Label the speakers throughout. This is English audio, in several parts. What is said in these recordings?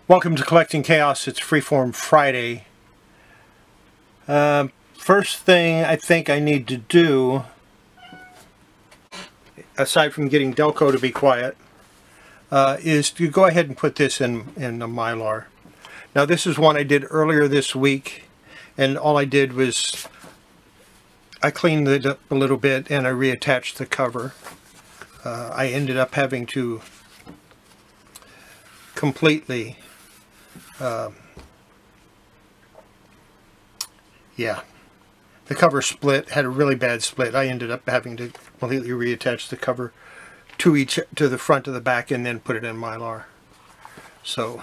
Speaker 1: Welcome to Collecting Chaos. It's Freeform Friday. First thing I think I need to do, aside from getting Delco to be quiet, is to go ahead and put this in a Mylar. Now this is one I did earlier this week, and all I did was I cleaned it up a little bit and I reattached the cover. I ended up having to completely the cover split, had a really bad split. I ended up having to completely reattach the cover to the front of the back and then put it in Mylar. So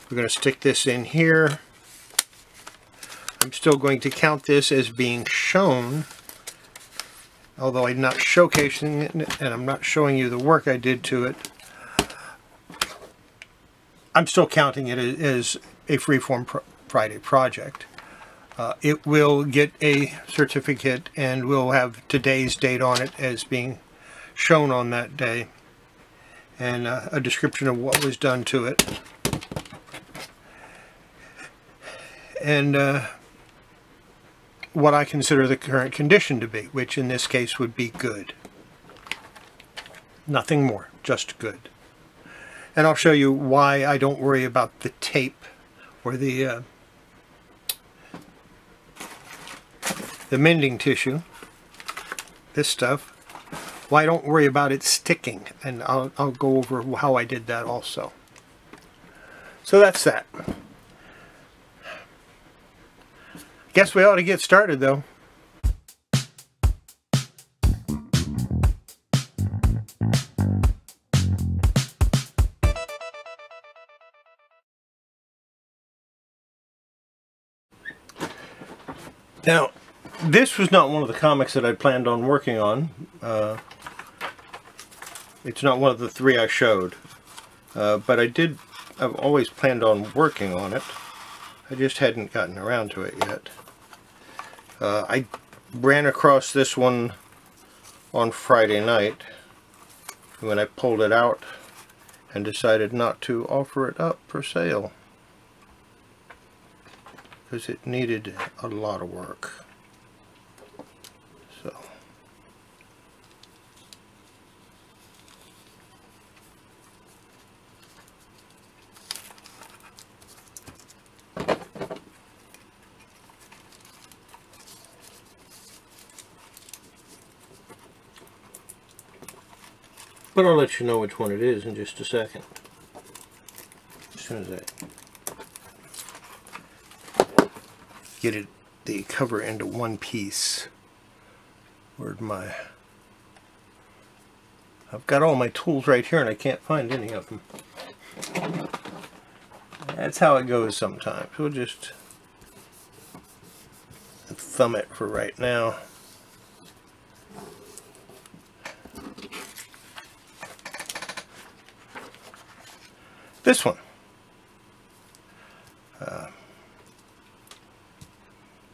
Speaker 1: we're going to stick this in here. I'm still going to count this as being shown, although I'm not showcasing it and I'm not showing you the work I did to it. I'm still counting it as a Freeform Friday project. It will get a certificate and will have today's date on it as being shown on that day, and a description of what was done to it, and what I consider the current condition to be, which in this case would be good. Nothing more, just good. And I'll show you why I don't worry about the tape or the mending tissue, this stuff, why I don't worry about it sticking, and I'll go over how I did that also. So that's that. Guess we ought to get started though. Now, this was not one of the comics that I planned on working on. It's not one of the three I showed. But I've always planned on working on it. I just hadn't gotten around to it yet. I ran across this one on Friday night when I pulled it out and decided not to offer it up for sale, because it needed a lot of work. So but I'll let you know which one it is in just a second, as soon as I get the cover into one piece. Where'd my... I've got all my tools right here and I can't find any of them. That's how it goes sometimes. We'll just thumb it for right now. This one.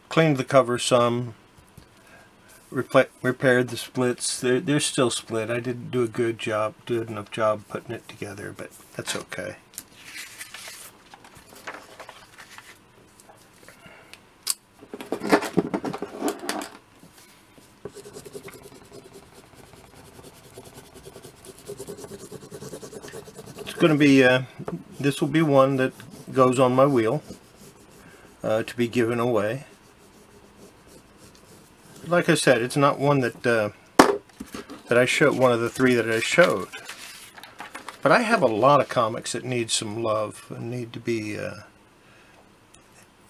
Speaker 1: Cleaned the cover some, repaired the splits. They're still split. I didn't do a good enough job putting it together, but that's okay. It's going to be, this will be one that goes on my wheel to be given away. Like I said, it's not one that I showed, one of the three that I showed. But I have a lot of comics that need some love and need to be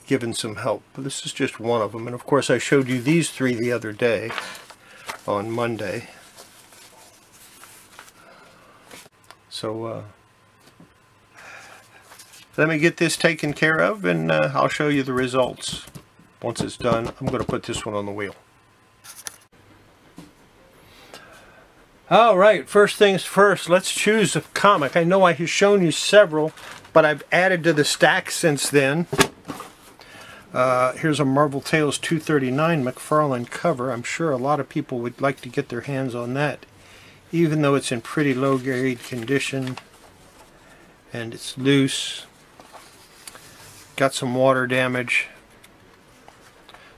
Speaker 1: given some help. This is just one of them. And of course I showed you these three the other day on Monday. So let me get this taken care of, and I'll show you the results. Once it's done, I'm going to put this one on the wheel. Alright, first things first, let's choose a comic. I know I have shown you several, but I've added to the stack since then. Here's a Marvel Tales 239 McFarlane cover. I'm sure a lot of people would like to get their hands on that, even though it's in pretty low grade condition. and it's loose. Got some water damage.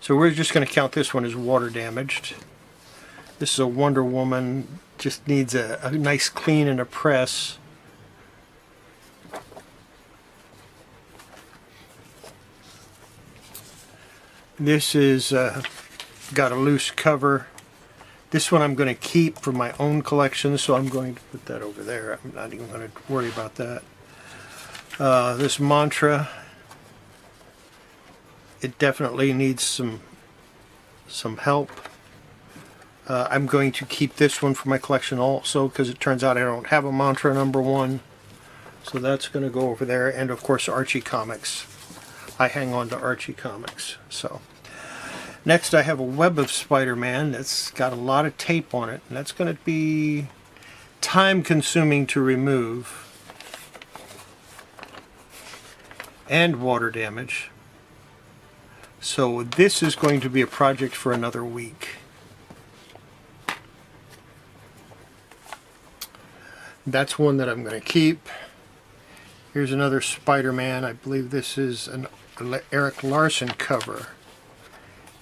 Speaker 1: So we're just going to count this one as water damaged. This is a Wonder Woman, just needs a nice clean and a press. This is got a loose cover. This one I'm going to keep for my own collection, so I'm going to put that over there. I'm not even going to worry about that. This mantra, it definitely needs some help. I'm going to keep this one for my collection also, because it turns out I don't have a mantra #1. So that's going to go over there. And of course Archie comics. I hang on to Archie comics. So next I have a Web of Spider-Man that's got a lot of tape on it, and that's going to be time consuming to remove, and water damage. So this is going to be a project for another week. That's one that I'm going to keep. Here's another Spider-Man. I believe this is an Eric Larson cover.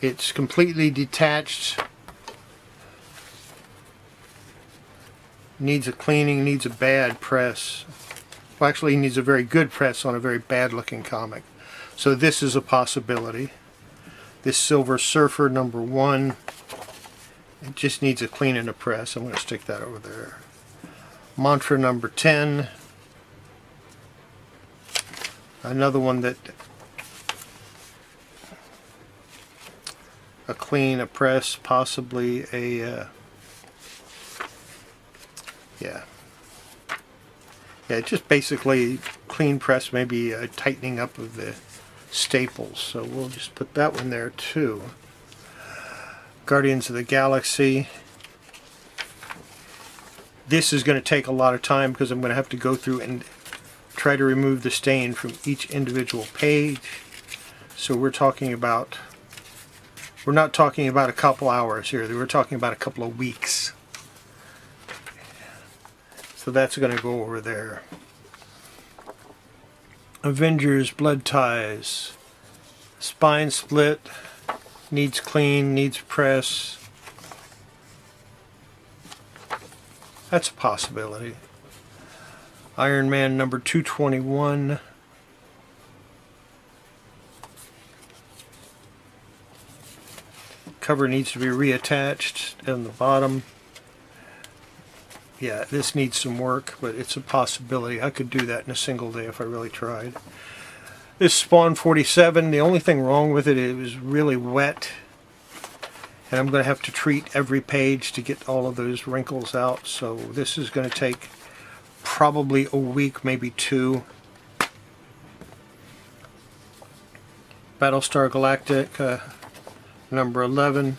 Speaker 1: It's completely detached. Needs a cleaning, needs a bad press. Well, actually needs a very good press on a very bad looking comic. So this is a possibility. This Silver Surfer #1. It just needs a clean and a press. I'm going to stick that over there. Mantra #10. Another one that a clean, a press, possibly a yeah, just basically clean press, maybe a tightening up of the staples. So we'll just put that one there too. Guardians of the Galaxy. This is going to take a lot of time because I'm going to have to go through and try to remove the stain from each individual page. So we're not talking about a couple hours here. We're talking about a couple of weeks. So that's going to go over there. Avengers Blood Ties. Spine split. Needs clean, needs press. That's a possibility. Iron Man #221. Cover needs to be reattached on the bottom. Yeah, this needs some work, but it's a possibility. I could do that in a single day if I really tried. This Spawn 47, the only thing wrong with it, it was really wet. And I'm going to have to treat every page to get all of those wrinkles out. So this is going to take probably a week, maybe 2. Battlestar Galactica #11.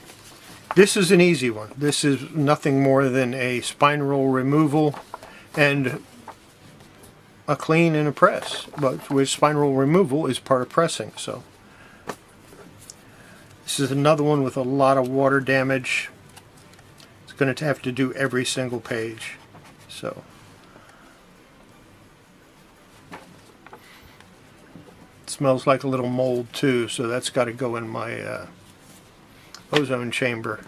Speaker 1: This is an easy one. This is nothing more than a spine roll removal and a clean and a press. But with spine roll removal is part of pressing. So this is another one with a lot of water damage. It's going to have to do every single page. So it smells like a little mold too, so that's got to go in my ozone chamber.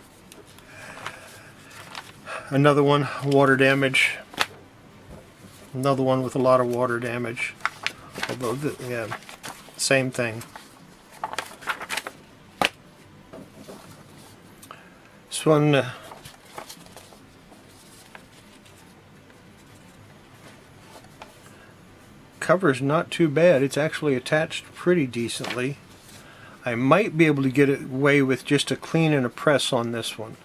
Speaker 1: Another one, water damage. Another one with a lot of water damage. Although, yeah, same thing. This one, cover's not too bad. It's actually attached pretty decently. I might be able to get away with just a clean and a press on this one.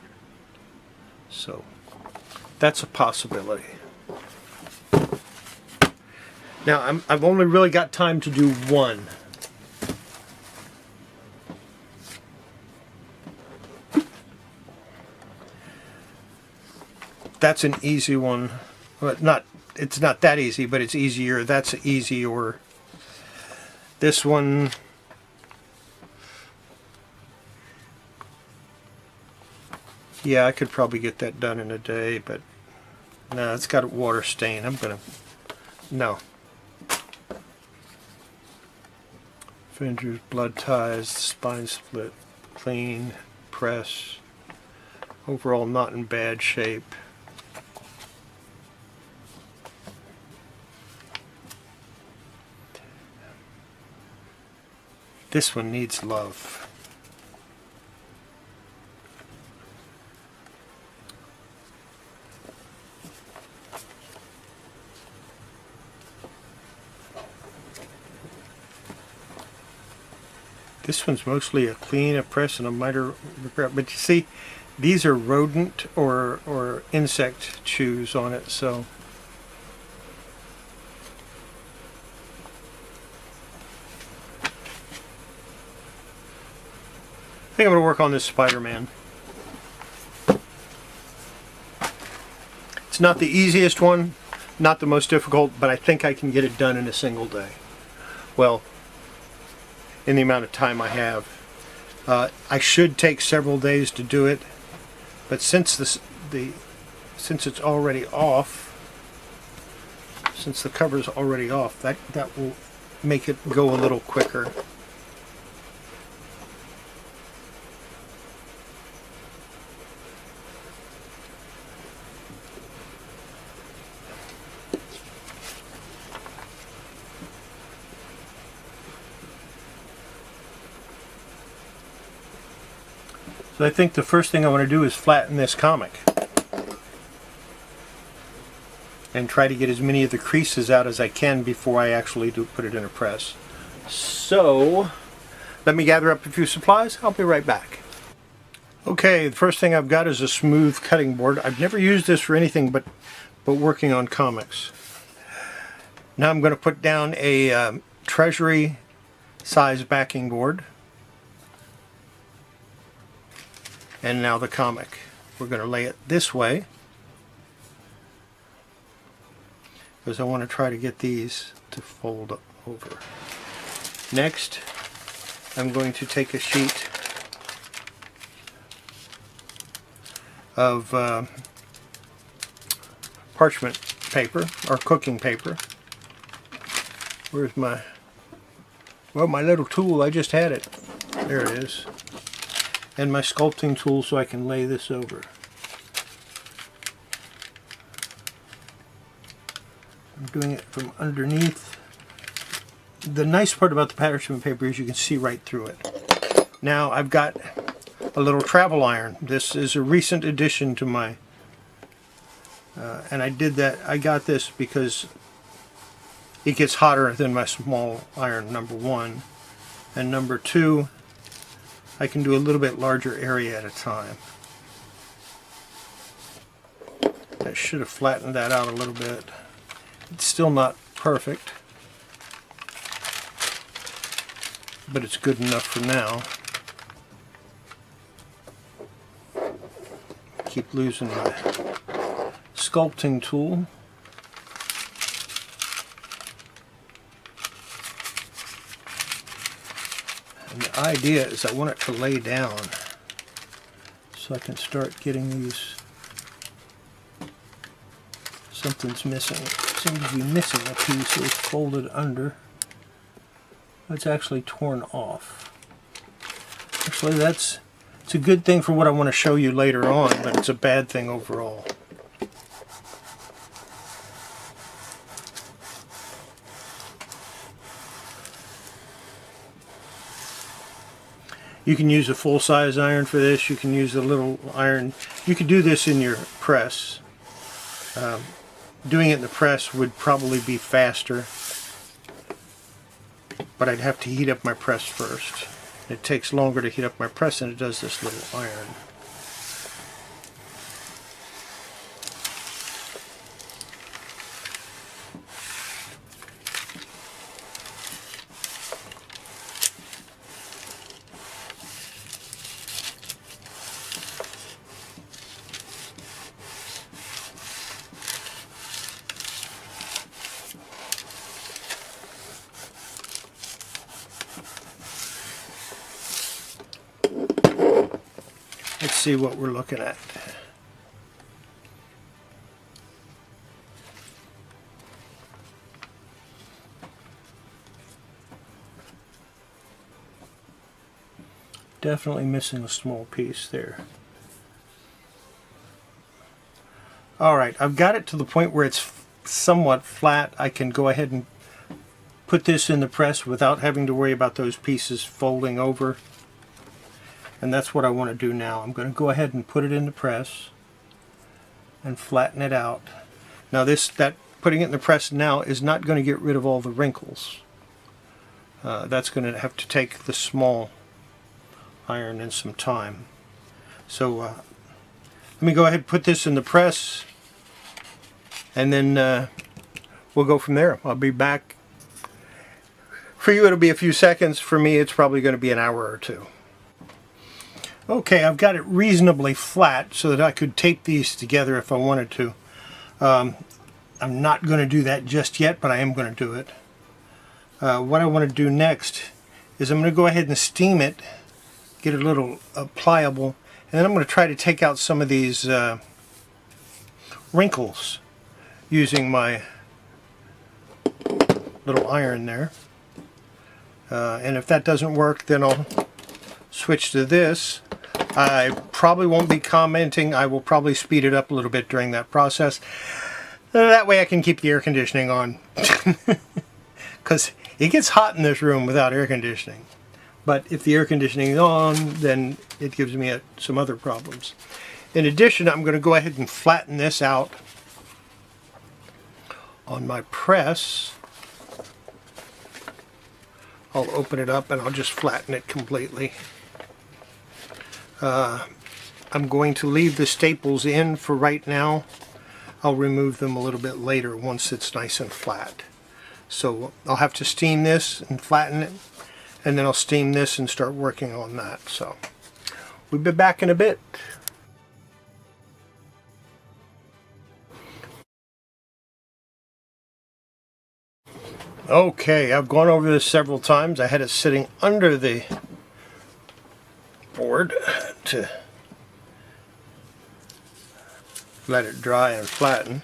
Speaker 1: So that's a possibility. Now I've only really got time to do one. That's an easy one. Well, it's not that easy, but it's easier. That's easy. Or this one. Yeah, I could probably get that done in a day, but no, it's got a water stain. No. Fingers, blood ties, spine split, clean, press. Overall not in bad shape. This one needs love. This one's mostly a clean, a press, and a miter regret. But you see, these are rodent or insect chews on it, so I think I'm going to work on this Spider-Man. It's not the easiest one, not the most difficult, but I think I can get it done in a single day. Well, in the amount of time I have. I should take several days to do it, but since it's already off, since the cover's already off, that will make it go a little quicker. So I think the first thing I want to do is flatten this comic and try to get as many of the creases out as I can before I actually put it in a press. So let me gather up a few supplies. I'll be right back. Okay, the first thing I've got is a smooth cutting board. I've never used this for anything but working on comics. Now I'm going to put down a Treasury size backing board. And now the comic. We're going to lay it this way because I want to try to get these to fold over. Next, I'm going to take a sheet of parchment paper or cooking paper. Where's my, well, my little tool? I just had it. There it is. And my sculpting tool so I can lay this over. I'm doing it from underneath. The nice part about the parchment paper is you can see right through it. Now I've got a little travel iron. This is a recent addition to my and I got this because it gets hotter than my small iron, number one, and number two, I can do a little bit larger area at a time. I should have flattened that out a little bit. It's still not perfect, but it's good enough for now. Keep losing my sculpting tool. And the idea is I want it to lay down so I can start getting these. Something's missing. It seems to be missing a piece. It's folded under. It's actually torn off. Actually, it's a good thing for what I want to show you later on, but it's a bad thing overall. You can use a full-size iron for this. You can use a little iron. You could do this in your press. Doing it in the press would probably be faster, but I'd have to heat up my press first. It takes longer to heat up my press than it does this little iron. Let's see what we're looking at. Definitely missing a small piece there. Alright, I've got it to the point where it's somewhat flat. I can go ahead and put this in the press without having to worry about those pieces folding over. And that's what I want to do now. I'm going to go ahead and put it in the press and flatten it out. Now putting it in the press now is not going to get rid of all the wrinkles. That's going to have to take the small iron and some time. So let me go ahead and put this in the press, and then we'll go from there. I'll be back. For you it'll be a few seconds. For me it's probably going to be an hour or two. Okay, I've got it reasonably flat so that I could tape these together if I wanted to. I'm not going to do that just yet, but I am going to do it. What I want to do next is I'm going to go ahead and steam it, get it a little pliable, and then I'm going to try to take out some of these wrinkles using my little iron there. And if that doesn't work, then I'll switch to this. I probably won't be commenting. I will probably speed it up a little bit during that process. That way I can keep the air conditioning on. Because it gets hot in this room without air conditioning. But if the air conditioning is on, then it gives me some other problems. In addition, I'm going to go ahead and flatten this out on my press. I'll open it up and I'll just flatten it completely. I'm going to leave the staples in for right now. I'll remove them a little bit later once it's nice and flat. So I'll have to steam this and flatten it, and then I'll steam this and start working on that. So we'll be back in a bit. Okay, I've gone over this several times. I had it sitting under the board to let it dry and flatten.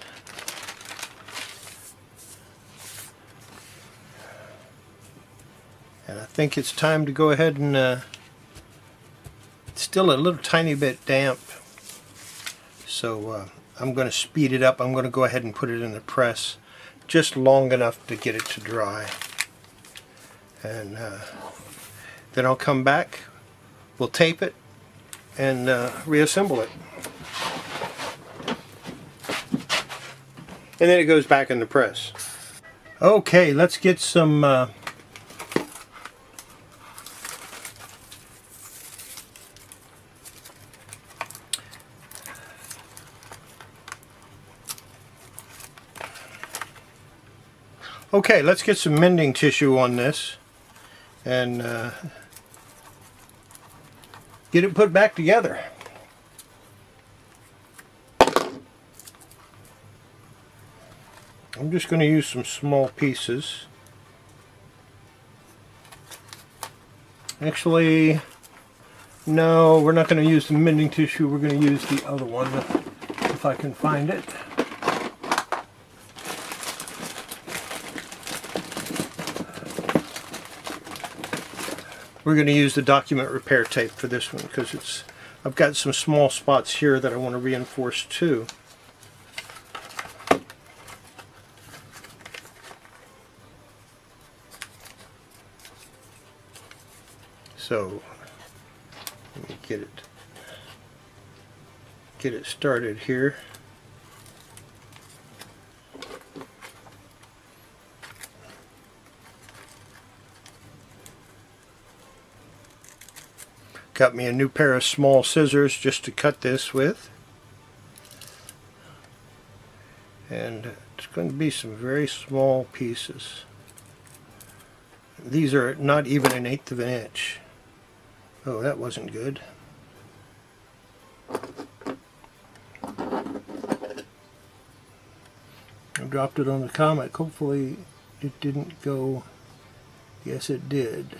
Speaker 1: And I think it's time to go ahead and it's still a little tiny bit damp, so I'm going to speed it up. I'm going to go ahead and put it in the press just long enough to get it to dry, and then I'll come back, we'll tape it and reassemble it. And then it goes back in the press. Okay, let's get some mending tissue on this and get it put back together. I'm just going to use some small pieces. Actually, no, we're not going to use the mending tissue. We're going to use the other one if I can find it. We're going to use the document repair tape for this one because I've got some small spots here that I want to reinforce too. So let me get it started here. Got me a new pair of small scissors just to cut this with. And it's going to be some very small pieces. These are not even 1/8 of an inch. Oh, that wasn't good. I dropped it on the comic. Hopefully it didn't go. Yes, it did.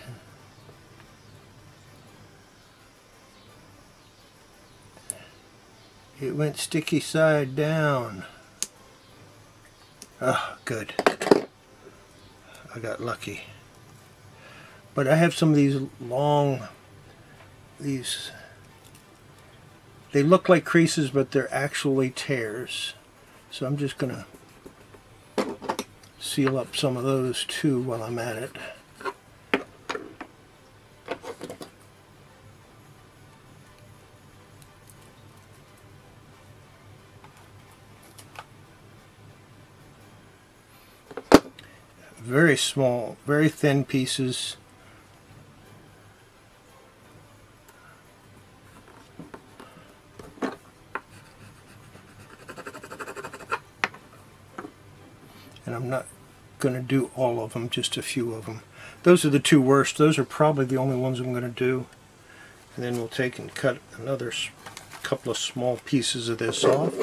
Speaker 1: It went sticky side down. Ah, good. I got lucky. But I have some of these long these, they look like creases, but they're actually tears. So I'm just going to seal up some of those too while I'm at it. Very small, very thin pieces. And I'm not going to do all of them, just a few of them. Those are the two worst. Those are probably the only ones I'm going to do. And then we'll take and cut another couple of small pieces of this off.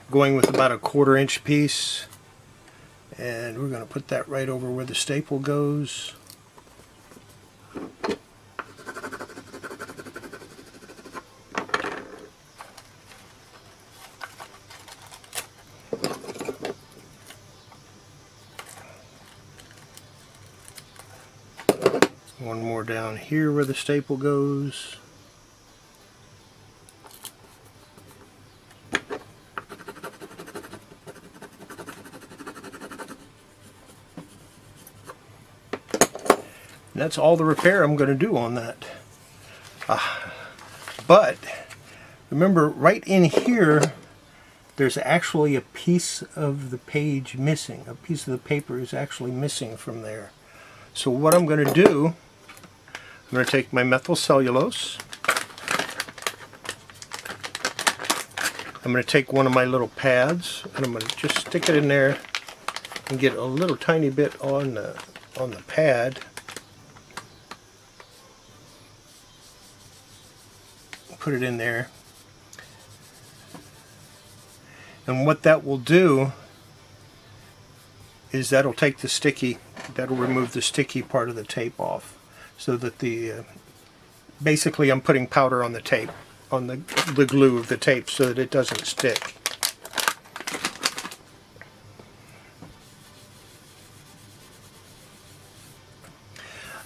Speaker 1: Going with about a 1/4 inch piece, and we're going to put that right over where the staple goes. One more down here where the staple goes. And that's all the repair I'm going to do on that. But remember, right in here, there's actually a piece of the page missing. A piece of the paper is actually missing from there. So what I'm going to do, I'm going to take my methyl cellulose. I'm going to take one of my little pads, and I'm going to just stick it in there and get a little tiny bit on the pad. Put it in there. And what that will do is that'll take the sticky, that'll remove the sticky part of the tape off, so that the basically I'm putting powder on the tape, on the glue of the tape, so that it doesn't stick.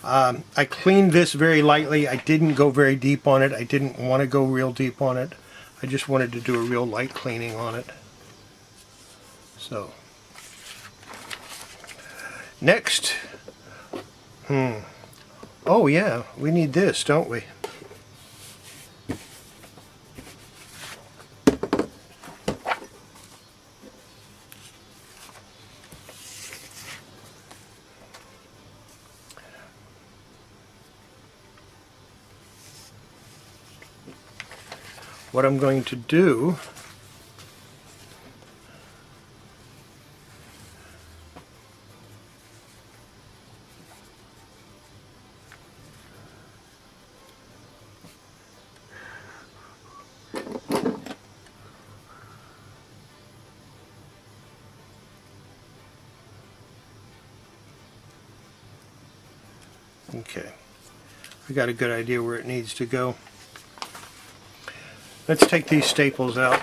Speaker 1: I cleaned this very lightly. I didn't go very deep on it. I didn't want to go real deep on it. I just wanted to do a real light cleaning on it. So, next, oh yeah, we need this, don't we? What I'm going to do okay, I got a good idea where it needs to go. Let's take these staples out.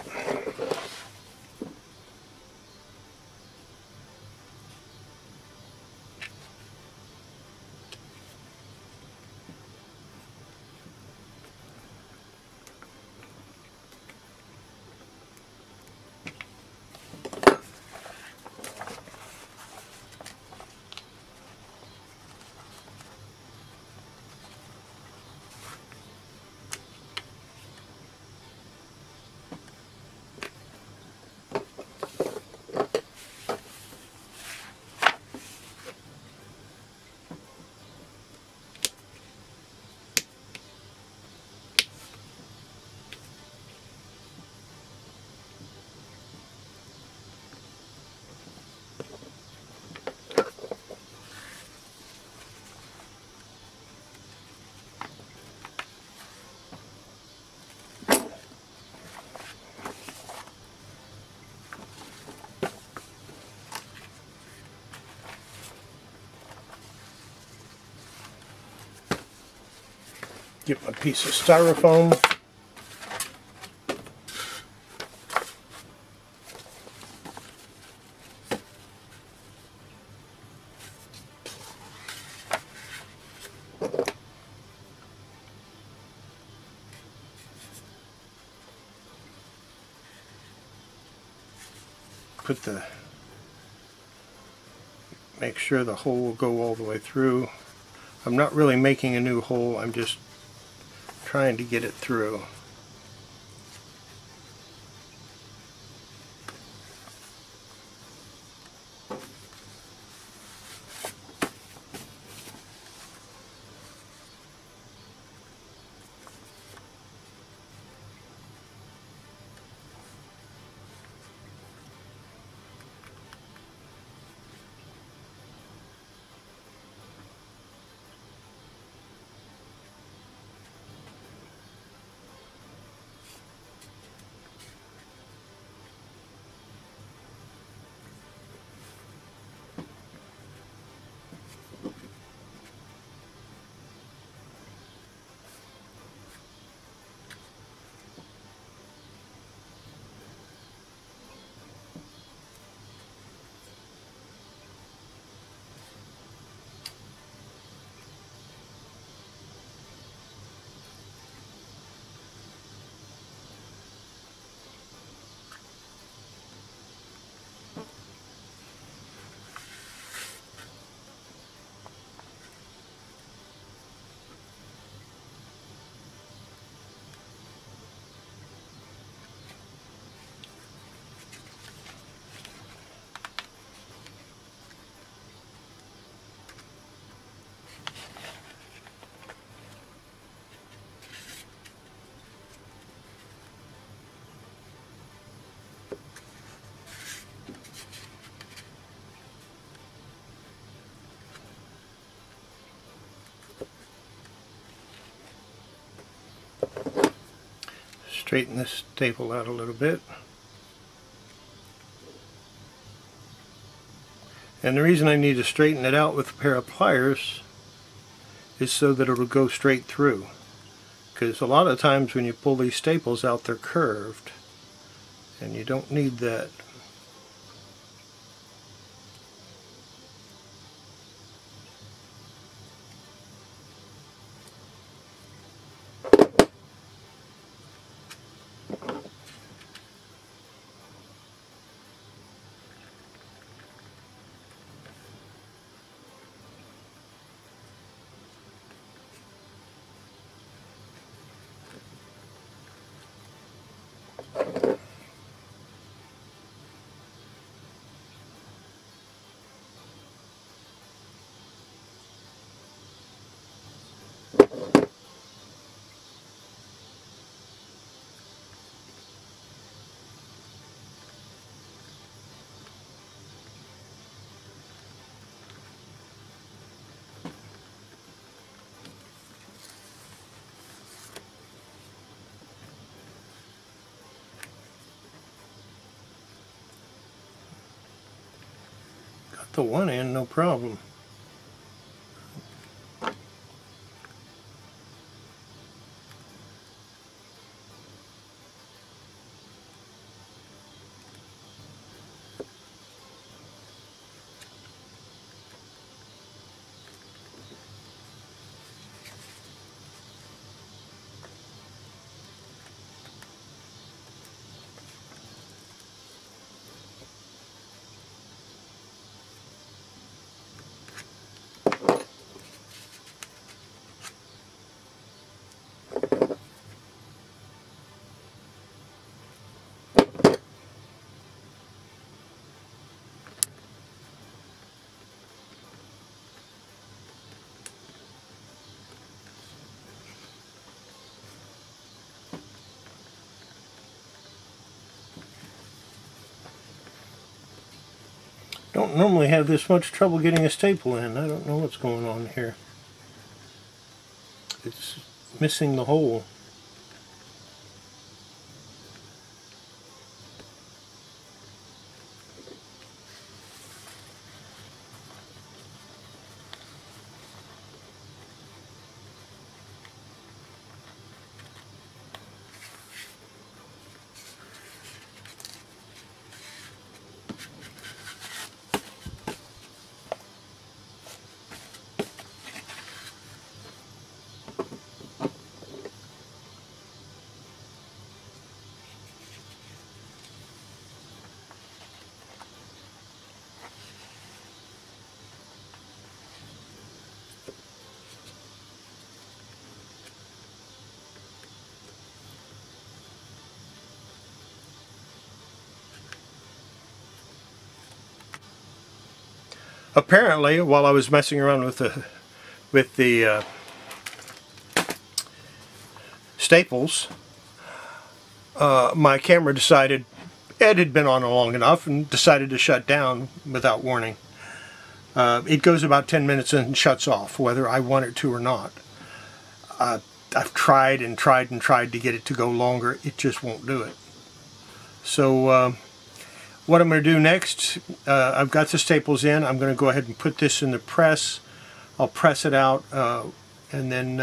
Speaker 1: Get my piece of styrofoam. put the, make sure the hole will go all the way through. I'm not really making a new hole, I'm just trying to get it through. Straighten this staple out a little bit. And the reason I need to straighten it out with a pair of pliers is so that it'll go straight through. Because a lot of times when you pull these staples out, they're curved, and you don't need that. Got the one end, no problem. Don't normally have this much trouble getting a staple in. I don't know what's going on here. It's missing the hole. apparently, while I was messing around with the staples, my camera decided it had been on long enough and decided to shut down without warning. It goes about 10 minutes and shuts off, whether I want it to or not. I've tried and tried and tried to get it to go longer. It just won't do it. So what I'm going to do next, I've got the staples in. I'm going to go ahead and put this in the press. I'll press it out, and then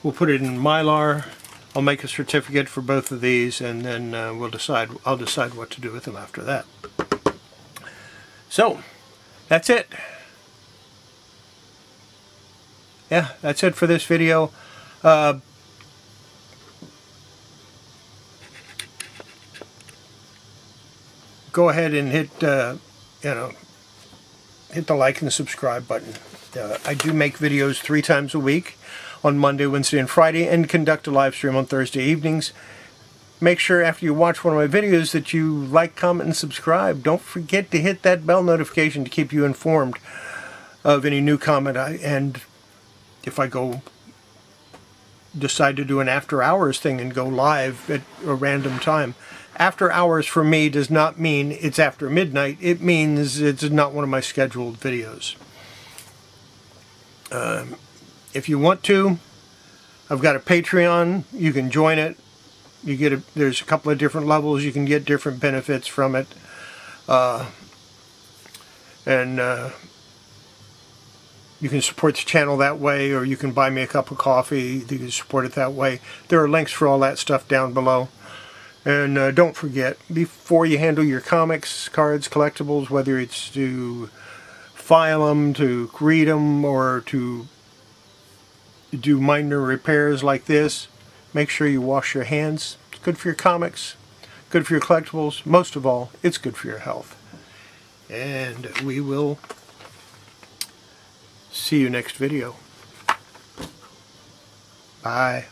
Speaker 1: we'll put it in Mylar. I'll make a certificate for both of these, and then I'll decide what to do with them after that. So that's it. Yeah, that's it for this video. Go ahead and hit hit the like and subscribe button. I do make videos 3 times a week, on Monday, Wednesday, and Friday, and conduct a live stream on Thursday evenings. Make sure after you watch one of my videos that you like, comment, and subscribe. Don't forget to hit that bell notification to keep you informed of any new comment. And if I decide to do an after hours thing and go live at a random time, after hours for me does not mean it's after midnight. It means it's not one of my scheduled videos. If you want to, I've got a Patreon. You can join it. You get there's a couple of different levels. You can get different benefits from it. You can support the channel that way, or you can buy me a cup of coffee. You can support it that way. There are links for all that stuff down below. And don't forget, before you handle your comics, cards, collectibles, whether it's to file them, to read them, or to do minor repairs like this, make sure you wash your hands. It's good for your comics, good for your collectibles. Most of all, it's good for your health. And we will see you next video. Bye.